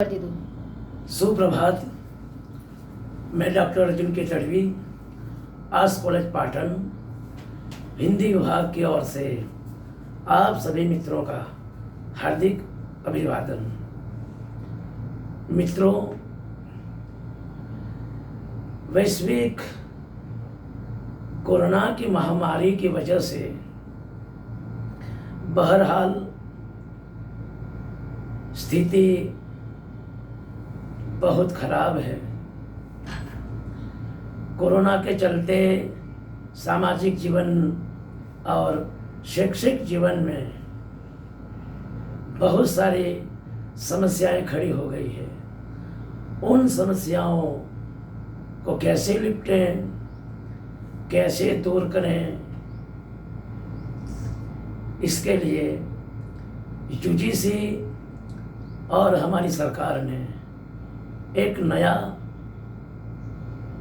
कर दी तू। सुप्रभात। मैं डॉक्टर अर्जुन के तड़वी, आर्ट्स कॉलेज पाटन, हिंदी विभाग की ओर से आप सभी मित्रों का हार्दिक अभिवादन। मित्रों, वैश्विक कोरोना की महामारी की वजह से बहरहाल स्थिति बहुत खराब है। कोरोना के चलते सामाजिक जीवन और शैक्षिक जीवन में बहुत सारी समस्याएं खड़ी हो गई है। उन समस्याओं को कैसे निपटें, कैसे दूर करें, इसके लिए यूजीसी और हमारी सरकार ने एक नया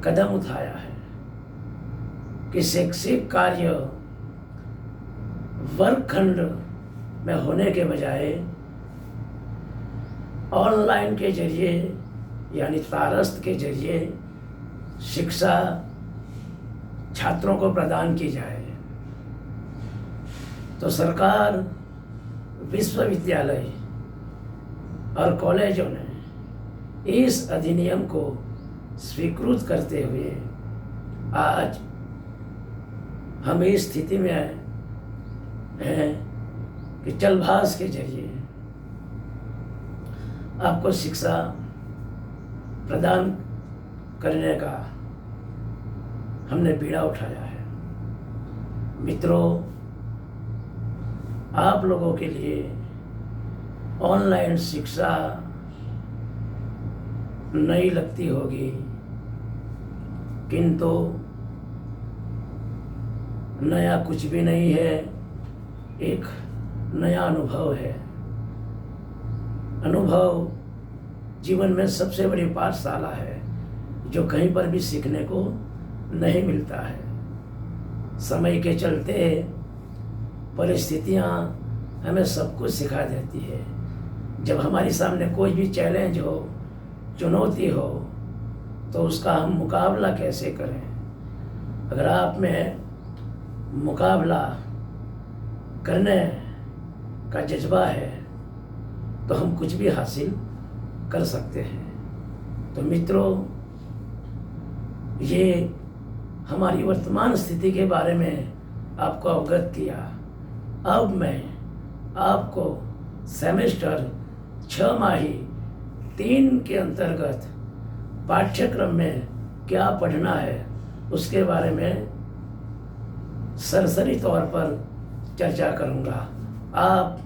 कदम उठाया है कि शैक्षिक कार्य वर्गखंड में होने के बजाय ऑनलाइन के जरिए यानी तारस्थ के जरिए शिक्षा छात्रों को प्रदान की जाए। तो सरकार, विश्वविद्यालय और कॉलेजों ने इस अधिनियम को स्वीकृत करते हुए आज हम इस स्थिति में हैं कि चलभास के जरिए आपको शिक्षा प्रदान करने का हमने बीड़ा उठाया है। मित्रों, आप लोगों के लिए ऑनलाइन शिक्षा नई लगती होगी, किंतु नया कुछ भी नहीं है, एक नया अनुभव है। अनुभव जीवन में सबसे बड़ी पाठशाला है जो कहीं पर भी सीखने को नहीं मिलता है। समय के चलते परिस्थितियाँ हमें सब कुछ सिखा देती है। जब हमारे सामने कोई भी चैलेंज हो, चुनौती हो, तो उसका हम मुकाबला कैसे करें। अगर आप में मुकाबला करने का जज्बा है तो हम कुछ भी हासिल कर सकते हैं। तो मित्रों, ये हमारी वर्तमान स्थिति के बारे में आपको अवगत किया। अब मैं आपको सेमेस्टर 6 माही 3 के अंतर्गत पाठ्यक्रम में क्या पढ़ना है उसके बारे में सरसरी तौर पर चर्चा करूंगा। आप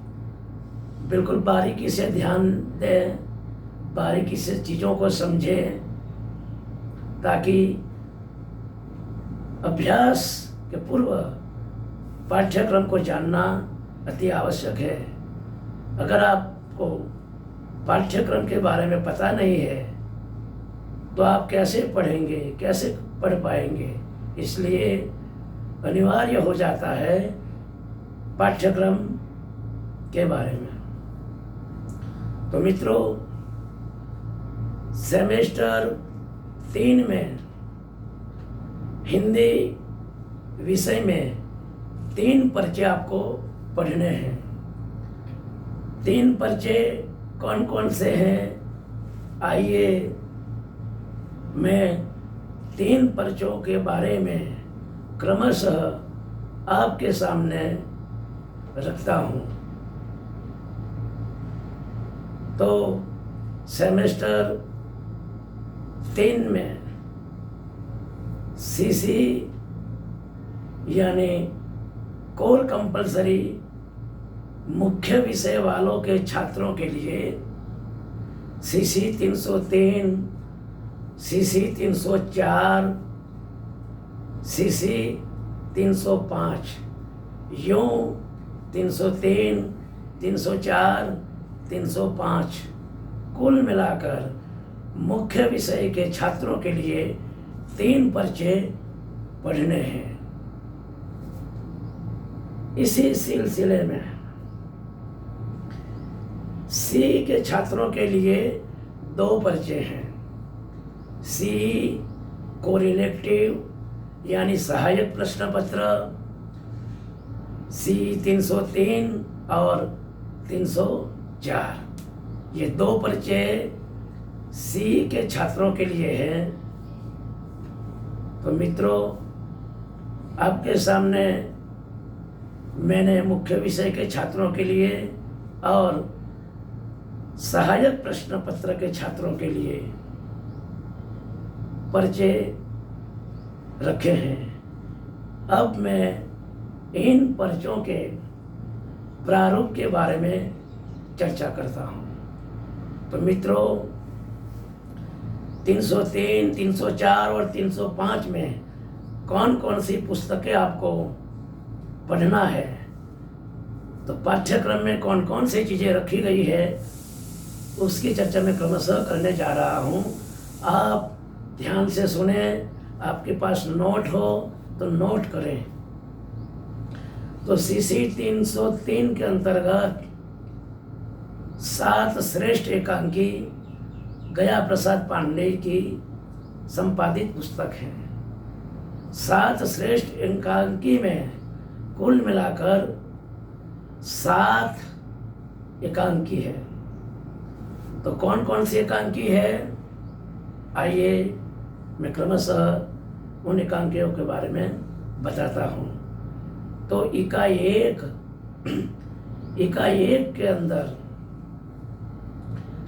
बिल्कुल बारीकी से ध्यान दें, बारीकी से चीज़ों को समझें, ताकि अभ्यास के पूर्व पाठ्यक्रम को जानना अति आवश्यक है। अगर आपको पाठ्यक्रम के बारे में पता नहीं है तो आप कैसे पढ़ेंगे, कैसे पढ़ पाएंगे। इसलिए अनिवार्य हो जाता है पाठ्यक्रम के बारे में। तो मित्रों, सेमेस्टर 3 में हिंदी विषय में 3 पर्चे आपको पढ़ने हैं। 3 पर्चे कौन कौन से हैं? आइए मैं 3 पर्चों के बारे में क्रमशः आपके सामने रखता हूँ। तो सेमेस्टर 3 में सीसी यानी कोर कंपलसरी मुख्य विषय वालों के छात्रों के लिए सीसी 303, सीसी 304, सीसी 305, यूं 303, 304, 305 कुल मिलाकर मुख्य विषय के छात्रों के लिए 3 पर्चे पढ़ने हैं। इसी सिलसिले में सी के छात्रों के लिए 2 पर्चे हैं। सी कोरिलेटिव यानी सहायक प्रश्न पत्र, सी 303 और 304। ये 2 पर्चे सी के छात्रों के लिए हैं। तो मित्रों, आपके सामने मैंने मुख्य विषय के छात्रों के लिए और सहायक प्रश्न पत्र के छात्रों के लिए पर्चे रखे हैं। अब मैं इन पर्चों के प्रारूप के बारे में चर्चा करता हूँ। तो मित्रों, 303, 304 और 305 में कौन कौन सी पुस्तकें आपको पढ़ना है, तो पाठ्यक्रम में कौन कौन सी चीज़ें रखी गई है, उसकी चर्चा मैं क्रमशः करने जा रहा हूँ। आप ध्यान से सुने। आपके पास नोट हो तो नोट करें। तो सीसी 303 के अंतर्गत 7 श्रेष्ठ एकांकी गया प्रसाद पांडे की संपादित पुस्तक है। 7 श्रेष्ठ एकांकी में कुल मिलाकर 7 एकांकी है। तो कौन कौन सी एकांकी है, आइए मैं क्रमशः उन एकांकियों के बारे में बताता हूँ। तो इकाई 1 के अंदर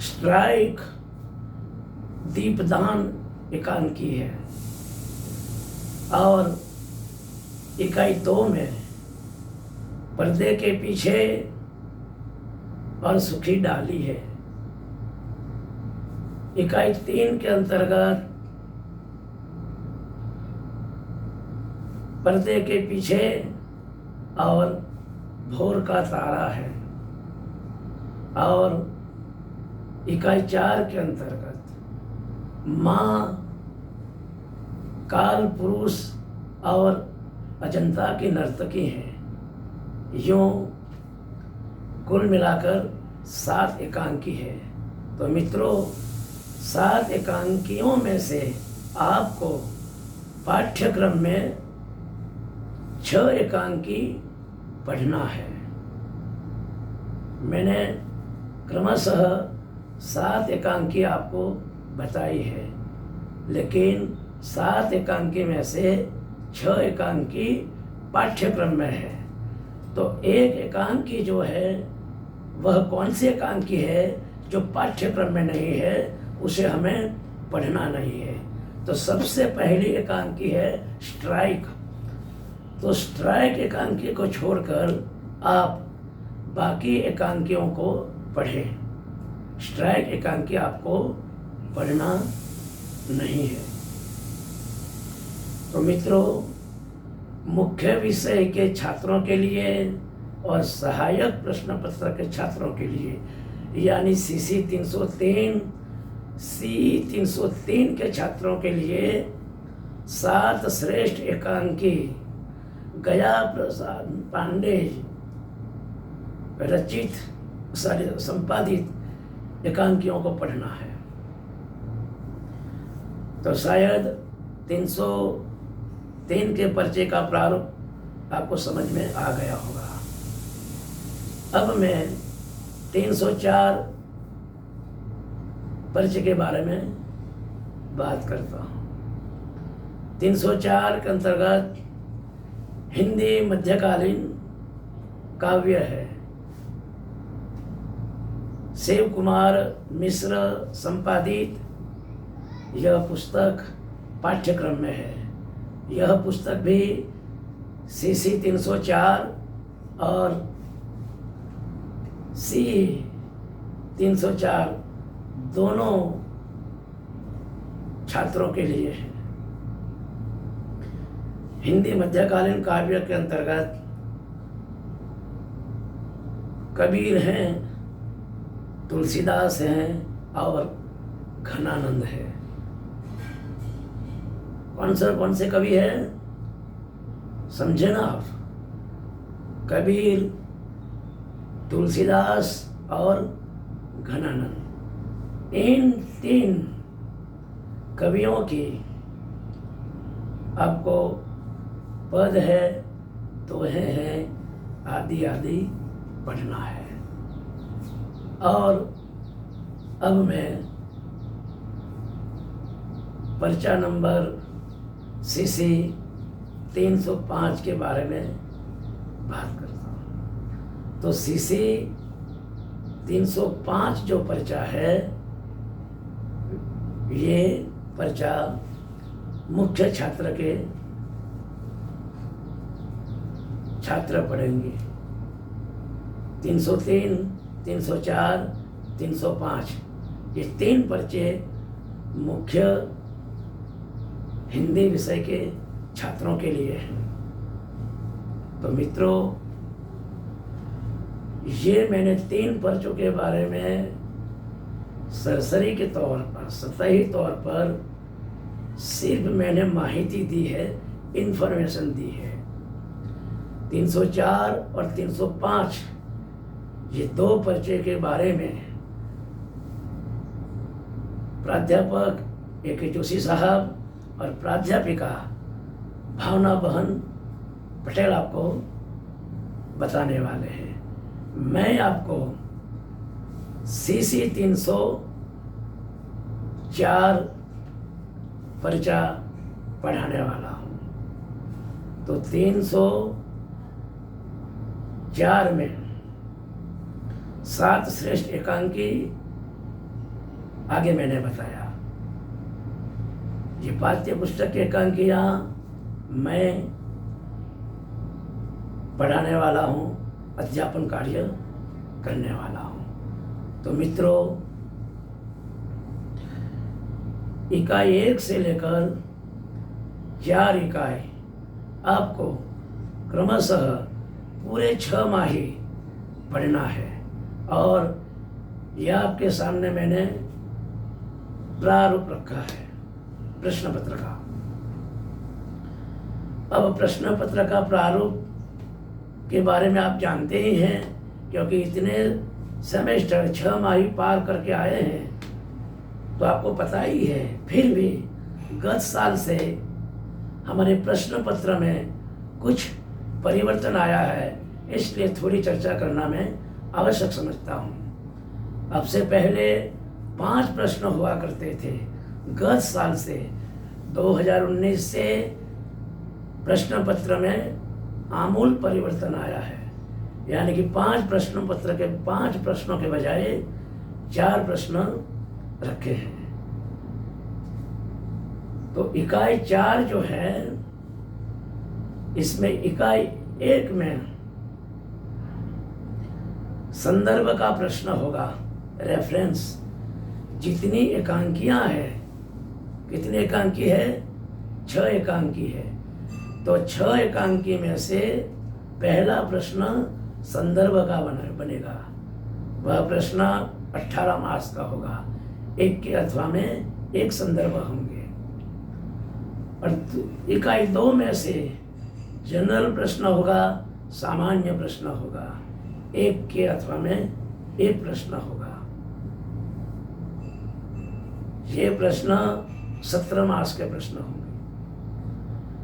स्ट्राइक दीपदान एकांकी है, और इकाई 2 में पर्दे के पीछे और सुखी डाली है। इकाई 3 के अंतर्गत पर्दे के पीछे और भोर का तारा है, और इकाई 4 के अंतर्गत माँ, काल पुरुष और अजंता की नर्तकी हैं। यूँ कुल मिलाकर 7 एकांकी है। तो मित्रों, 7 एकांकियों में से आपको पाठ्यक्रम में 6 एकांकी पढ़ना है। मैंने क्रमशः 7 एकांकी आपको बताई है, लेकिन 7 एकांकी में से 6 एकांकी पाठ्यक्रम में है। तो 1 एकांकी जो है वह कौन सी एकांकी है जो पाठ्यक्रम में नहीं है, उसे हमें पढ़ना नहीं है। तो सबसे पहली एकांकी है स्ट्राइक। तो स्ट्राइक एकांकी को छोड़कर आप बाकी एकांकियों को पढ़ें। स्ट्राइक एकांकी आपको पढ़ना नहीं है। तो मित्रों, मुख्य विषय के छात्रों के लिए और सहायक प्रश्न पत्र के छात्रों के लिए, यानी सीसी 303, सी 303 के छात्रों के लिए 7 श्रेष्ठ एकांकी गया प्रसाद पांडे रचित संपादित एकांकियों को पढ़ना है। तो शायद 303 के पर्चे का प्रारूप आपको समझ में आ गया होगा। अब मैं 304 पर्चे के बारे में बात करता हूँ। 304 के अंतर्गत हिंदी मध्यकालीन काव्य है। शिव कुमार मिश्र संपादित यह पुस्तक पाठ्यक्रम में है। यह पुस्तक भी सीसी 304 और सी 304 दोनों छात्रों के लिए है। हिंदी मध्यकालीन काव्य के अंतर्गत कबीर हैं, तुलसीदास हैं और घनानंद है। कौन से कवि हैं, समझे ना आप? कबीर, तुलसीदास और घनानंद, इन 3 कवियों की आपको पद है, दोहे हैं, आदि आदि पढ़ना है। और अब मैं पर्चा नंबर CC 305 के बारे में बात करता हूँ। तो CC 305 जो पर्चा है, ये पर्चा मुख्य छात्र पढ़ेंगे। 303, 304, 305 ये 3 पर्चे मुख्य हिंदी विषय के छात्रों के लिए हैं। तो मित्रों, ये मैंने 3 पर्चों के बारे में सरसरी के तौर पर, सतही तौर पर सिर्फ मैंने माहिती दी है, इन्फॉर्मेशन दी है। 304 और 305 ये 2 पर्चे के बारे में प्राध्यापक A.K. जोशी साहब और प्राध्यापिका भावना बहन पटेल आपको बताने वाले हैं। मैं आपको CC 304 पर्चा पढ़ाने वाला हूँ। तो 304 में 7 श्रेष्ठ एकांकी आगे मैंने बताया। ये पाठ्य पुस्तक की एकांकियाँ मैं पढ़ाने वाला हूँ, अध्यापन कार्य करने वाला हूँ। तो मित्रों, इकाई 1 से लेकर 4 इकाई आपको क्रमशः पूरे 6 माही पढ़ना है। और यह आपके सामने मैंने प्रारूप रखा है प्रश्न पत्र का। अब प्रश्न पत्र का प्रारूप के बारे में आप जानते ही हैं, क्योंकि इतने सेमेस्टर 6 माही पार करके आए हैं, तो आपको पता ही है। फिर भी गत साल से हमारे प्रश्न पत्र में कुछ परिवर्तन आया है, इसलिए थोड़ी चर्चा करना मैं आवश्यक समझता हूँ। अब से पहले 5 प्रश्न हुआ करते थे। गत साल से 2019 से प्रश्न पत्र में आमूल परिवर्तन आया है, यानी कि 5 प्रश्न पत्र के 5 प्रश्नों के बजाय 4 प्रश्न रखे हैं। तो इकाई 4 जो है, इसमें इकाई 1 में संदर्भ का प्रश्न होगा, रेफरेंस। जितनी एकांकियां हैं, कितनी एकांकी है? 6 एकांकी है। तो 6 एकांकी में से पहला प्रश्न संदर्भ का बनेगा। वह प्रश्न 18 मार्क्स का होगा। 1 के अथवा में 1 संदर्भ होंगे। और इकाई 2 में से जनरल प्रश्न होगा, सामान्य प्रश्न होगा। 1 के अथवा में 1 प्रश्न होगा। ये प्रश्न 17 मार्क्स के प्रश्न होंगे।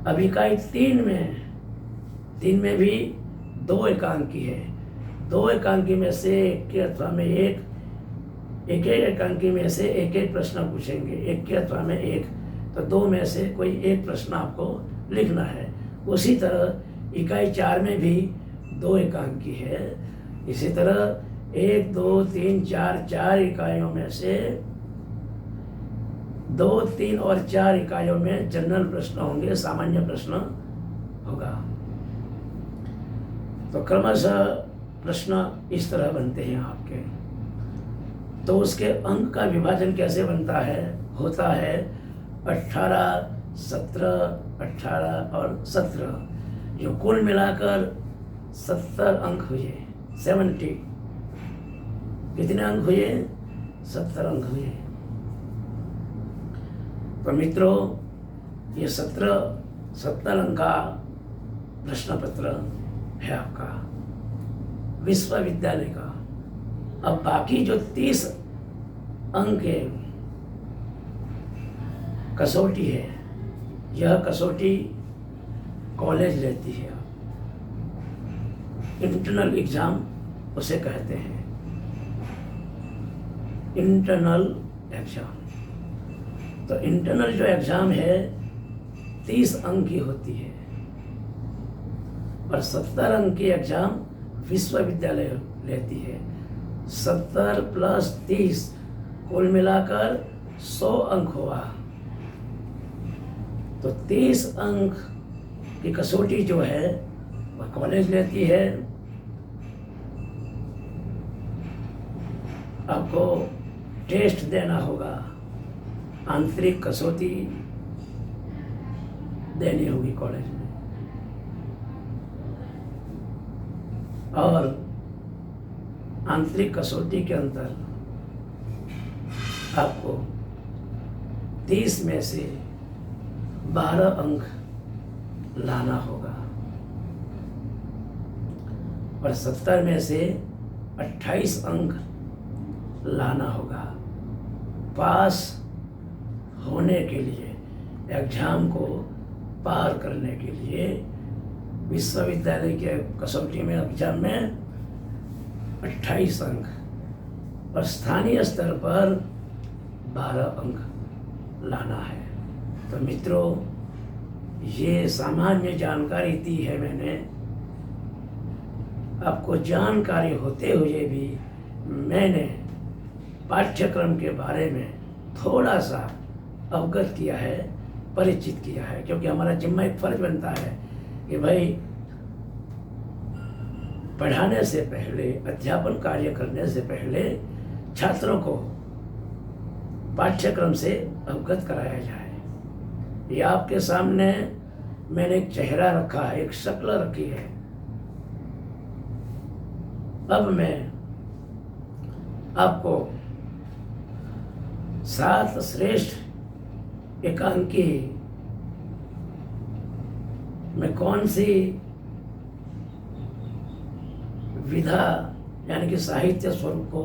अब इकाई 3 में भी 2 एकांकी है। 2 एकांकी में से 1 के अथवा में 1 एकांकी में से 1 प्रश्न पूछेंगे। 1 के अथवा में 1, तो 2 में से कोई 1 प्रश्न आपको लिखना है। उसी तरह इकाई 4 में भी 2 एकांकी है। इसी तरह 1, 2, 3, 4 इकाइयों में से 2, 3 और 4 इकाइयों में जनरल प्रश्न होंगे, सामान्य प्रश्न होगा। तो क्रमशः प्रश्न इस तरह बनते हैं आपके। तो उसके अंक का विभाजन कैसे बनता है? होता है 18, 17, 18 और 17, जो कुल मिलाकर 70 अंक हुए। 70 कितने अंक हुए? 70 अंक हुए। तो मित्रों, ये 70 अंक का प्रश्न पत्र है आपका विश्वविद्यालय का। अब बाकी जो 30 अंक के कसौटी है। यह कसौटी कॉलेज लेती है, इंटरनल एग्जाम उसे कहते हैं, इंटरनल एग्जाम। तो इंटरनल जो एग्जाम है 30 अंक की होती है और 70 अंक की एग्जाम विश्वविद्यालय लेती है। 70 + 30 कुल मिलाकर 100 अंक हुआ। तो 30 अंक की कसौटी जो है वह कॉलेज लेती है। आपको टेस्ट देना होगा, आंतरिक कसौटी देनी होगी कॉलेज में, और आंतरिक कसौटी के अंतर आपको 30 में से 12 अंक लाना होगा और 70 में से 28 अंक लाना होगा। पास होने के लिए, एग्जाम को पार करने के लिए विश्वविद्यालय के कसौटी में, एग्जाम में 28 अंक और स्थानीय स्तर पर 12 अंक लाना है। तो मित्रों, ये सामान्य जानकारी दी है मैंने। आपको जानकारी होते हुए भी मैंने पाठ्यक्रम के बारे में थोड़ा सा अवगत किया है, परिचित किया है, क्योंकि हमारा जिम्मा एक फर्ज बनता है कि भाई पढ़ाने से पहले, अध्यापन कार्य करने से पहले छात्रों को पाठ्यक्रम से अवगत कराया जाए। ये आपके सामने मैंने एक चेहरा रखा है, एक शक्ल रखी है। अब मैं आपको 7 श्रेष्ठ एकांकी में कौन सी विधा यानी कि साहित्य स्वरूप को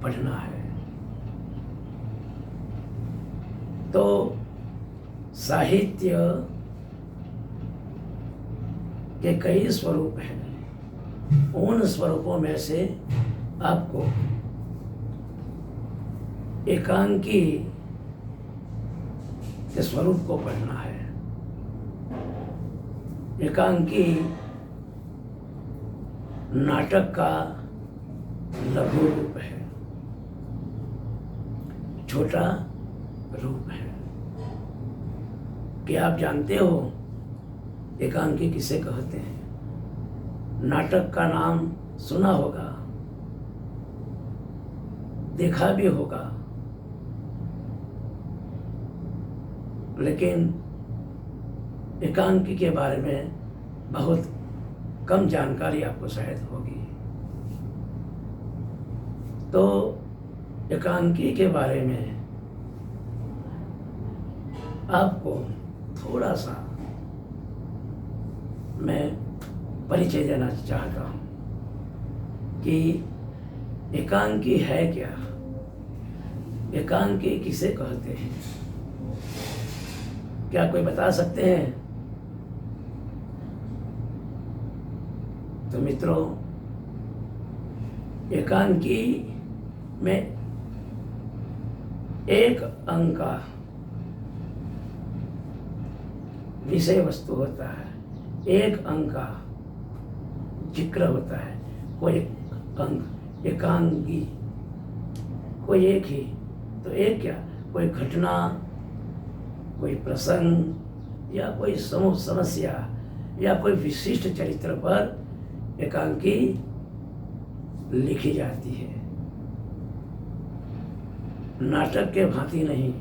पढ़ना है। तो साहित्य के कई स्वरूप हैं। उन स्वरूपों में से आपको एकांकी के स्वरूप को पढ़ना है। एकांकी नाटक का लघु रूप है, छोटा रूप है। क्या आप जानते हो एकांकी किसे कहते हैं? नाटक का नाम सुना होगा, देखा भी होगा, लेकिन एकांकी के बारे में बहुत कम जानकारी आपको शायद होगी। तो एकांकी के बारे में आपको थोड़ा सा मैं परिचय देना चाहता हूँ कि एकांकी है क्या, एकांकी किसे कहते हैं। क्या कोई बता सकते हैं? तो मित्रों, एकांकी में एक अंक का विषय वस्तु होता है, एक अंक का जिक्र होता है। कोई अंक एकांकी, कोई एक ही, तो एक क्या, कोई घटना, कोई प्रसंग या कोई समस्या या कोई विशिष्ट चरित्र पर एकांकी लिखी जाती है। नाटक के भांति नहीं,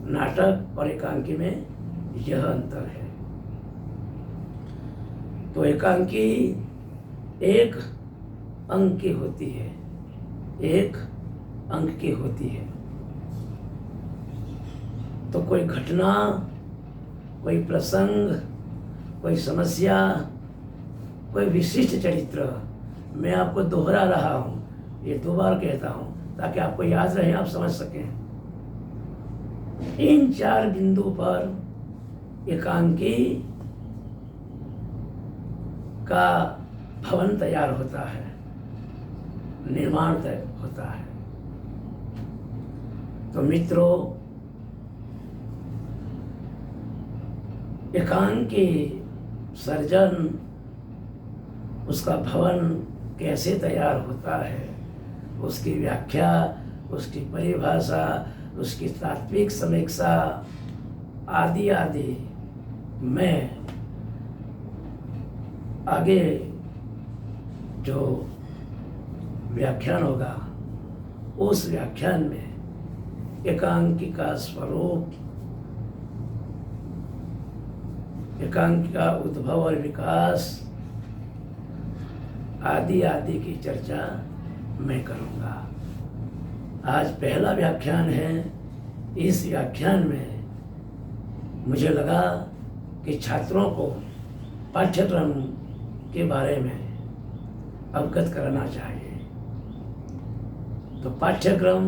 नाटक और एकांकी में यह अंतर है। तो एकांकी एक अंक की होती है, एक अंक की होती है। तो कोई घटना, कोई प्रसंग, कोई समस्या, कोई विशिष्ट चरित्र, मैं आपको दोहरा रहा हूँ, ये 2 बार कहता हूँ, ताकि आपको याद रहे, आप समझ सकें। इन 4 बिंदु पर एकांकी का भवन तैयार होता है, निर्माण होता है। तो मित्रों, एकांकी सर्जन, उसका भवन कैसे तैयार होता है, उसकी व्याख्या, उसकी परिभाषा, उसकी तात्विक समीक्षा आदि आदि मैं आगे जो व्याख्यान होगा उस व्याख्यान में एकांकी का स्वरूप, एकांकी का उद्भव और विकास आदि आदि की चर्चा मैं करूँगा। आज पहला व्याख्यान है। इस व्याख्यान में मुझे लगा कि छात्रों को पाठ्यक्रम के बारे में अवगत करना चाहिए। तो पाठ्यक्रम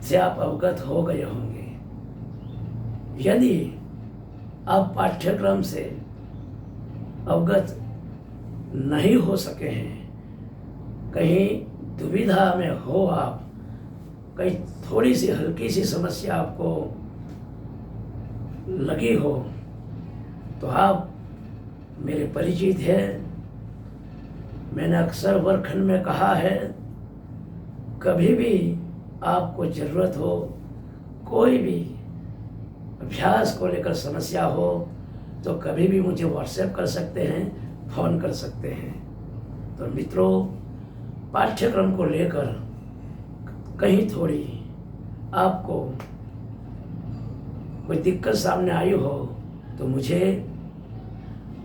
से आप अवगत हो गए होंगे। यदि आप पाठ्यक्रम से अवगत नहीं हो सके हैं, कहीं दुविधा में हो आप, कहीं थोड़ी सी हल्की सी समस्या आपको लगी हो, तो आप मेरे परिचित हैं। मैंने अक्सर वर्गखंड में कहा है, कभी भी आपको ज़रूरत हो, कोई भी अभ्यास को लेकर समस्या हो, तो कभी भी मुझे व्हाट्सएप कर सकते हैं, फ़ोन कर सकते हैं। तो मित्रों, पाठ्यक्रम को लेकर कहीं थोड़ी आपको कोई दिक्कत सामने आई हो, तो मुझे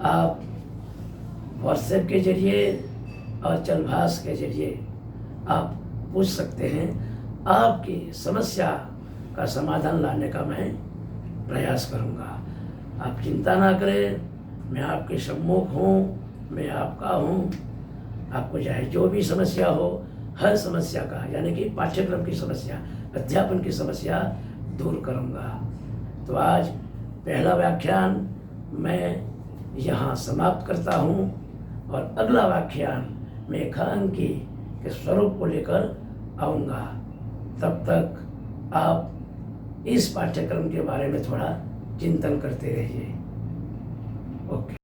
आप व्हाट्सएप के ज़रिए और चलभाष के ज़रिए आप पूछ सकते हैं। आपकी समस्या का समाधान लाने का मैं प्रयास करूंगा। आप चिंता ना करें, मैं आपके सम्मुख हूँ, मैं आपका हूँ। आपको चाहे जो भी समस्या हो, हर समस्या का, यानी कि पाठ्यक्रम की समस्या, अध्यापन की समस्या दूर करूँगा। तो आज पहला व्याख्यान मैं यहाँ समाप्त करता हूँ और अगला व्याख्यान मैं एकांकी के स्वरूप को लेकर आऊँगा। तब तक आप इस पाठ्यक्रम के बारे में थोड़ा चिंतन करते रहिए। ओके।